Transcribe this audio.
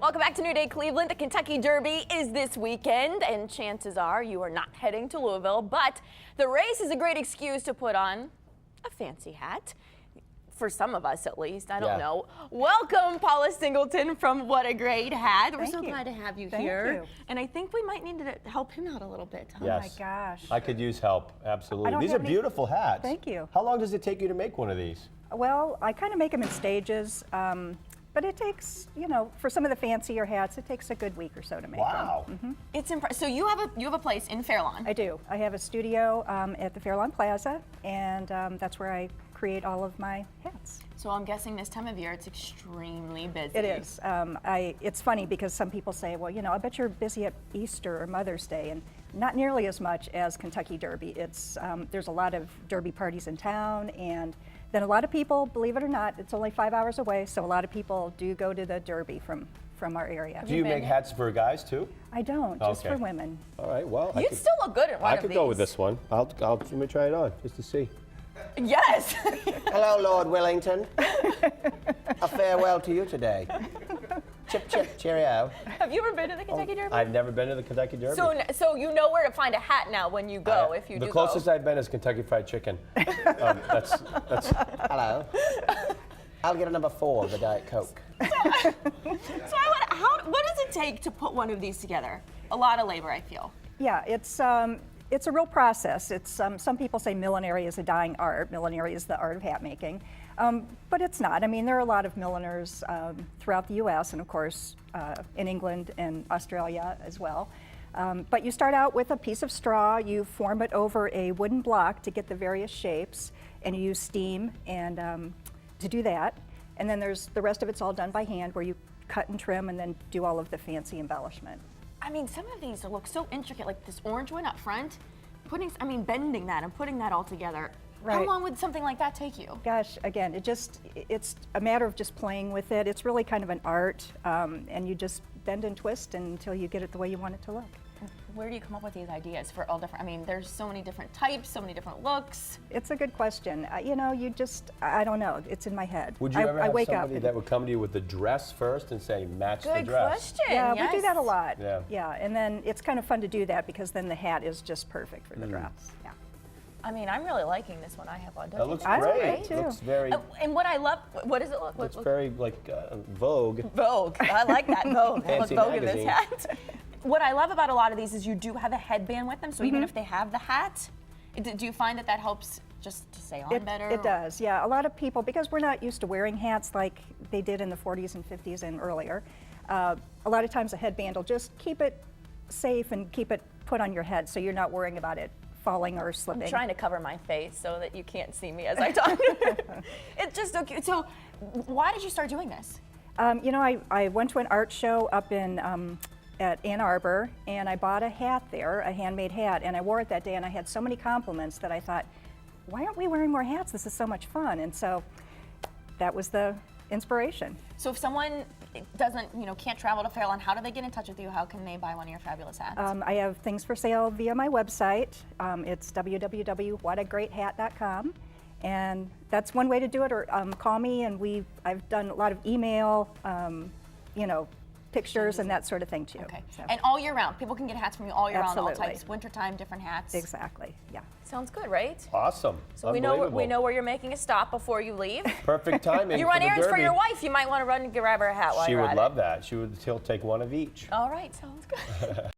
Welcome back to New Day Cleveland. The Kentucky Derby is this weekend, and chances are you are not heading to Louisville, but the race is a great excuse to put on a fancy hat. For some of us, at least. I don't know. Welcome, Paula Singleton from What a Great Hat. We're so glad to have you here. And I think we might need to help him out a little bit. Huh? Yes. Oh my gosh. I could use help, absolutely. These are beautiful hats. Thank you. How long does it take you to make one of these? Well, I kind of make them in stages, but it takes, you know, for some of the fancier hats, it takes a good week or so to make them. It's impressive. So you have a place in Fairlawn. I do. I have a studio at the Fairlawn Plaza, and that's where I create all of my hats. So I'm guessing this time of year it's extremely busy. It is. It's funny because some people say, well, you know, I bet you're busy at Easter or Mother's Day, and not nearly as much as Kentucky Derby. It's there's a lot of Derby parties in town, and then a lot of people, believe it or not, it's only 5 hours away, so a lot of people do go to the Derby from our area. Do you make hats for guys too? I don't, just for women. All right, well. You still look good at one of these. I could go with this one. Let me try it on, just to see. Yes. Hello, Lord Wellington. A farewell to you today. Chip, chip, cheerio. Have you ever been to the Kentucky Derby? I've never been to the Kentucky Derby. So you know where to find a hat now when you go, if you do The closest I've been is Kentucky Fried Chicken. That's. Hello. I'll get a number 4 of the Diet Coke. What does it take to put one of these together? A lot of labor, I feel. Yeah, it's a real process. It's some people say millinery is a dying art. Millinery is the art of hat making, but it's not. I mean, there are a lot of milliners throughout the U.S. and of course in England and Australia as well. But you start out with a piece of straw. You form it over a wooden block to get the various shapes, and you use steam and to do that. And then there's the rest of it's all done by hand, where you cut and trim and then do all of the fancy embellishment. I mean, some of these look so intricate, like this orange one up front. Bending that and putting that all together. Right. How long would something like that take you? Gosh, again, it's a matter of just playing with it. It's really kind of an art, and you just bend and twist until you get it the way you want it to look. Where do you come up with these ideas for all different? I mean, there's so many different types, so many different looks. It's a good question. You know, I don't know. It's in my head. Would you ever have somebody that would come to you with the dress first and say, match the dress? Good question. Yeah, yes. we do that a lot. Yeah. And then it's kind of fun to do that because then the hat is just perfect for the dress. Yeah. I mean, I'm really liking this one I have on. That looks I great. like it too. Looks very. And what I love, what does it look like? Looks very like Vogue. Vogue. I like that. Vogue. Fancy Vogue in this magazine. hat. What I love about a lot of these is you do have a headband with them, so even if they have the hat, do you find that helps just to stay on better? It does, yeah. A lot of people, because we're not used to wearing hats like they did in the 40s and 50s and earlier, a lot of times a headband will just keep it safe and keep it put on your head so you're not worrying about it falling or slipping. I'm trying to cover my face so that you can't see me as I talk. It's just so cute. So why did you start doing this? You know, I went to an art show up in at Ann Arbor, and I bought a hat there, a handmade hat, and I wore it that day, and I had so many compliments that I thought, why aren't we wearing more hats? This is so much fun. And so that was the inspiration. So if someone can't travel to Fairlawn, how do they get in touch with you? How can they buy one of your fabulous hats? I have things for sale via my website. It's www.whatagreathat.com. And that's one way to do it, or call me, and I've done a lot of email, pictures and that sort of thing too. Okay. So. And all year round, people can get hats from you all year round, all Absolutely. types, wintertime, different hats. Exactly. Yeah. Sounds good, right? Awesome. So we know where you're making a stop before you leave. Perfect timing. You run for errands the for Derby. your wife. You might want to run and grab her a hat while She you're would at love that. She'll take one of each. All right, sounds good.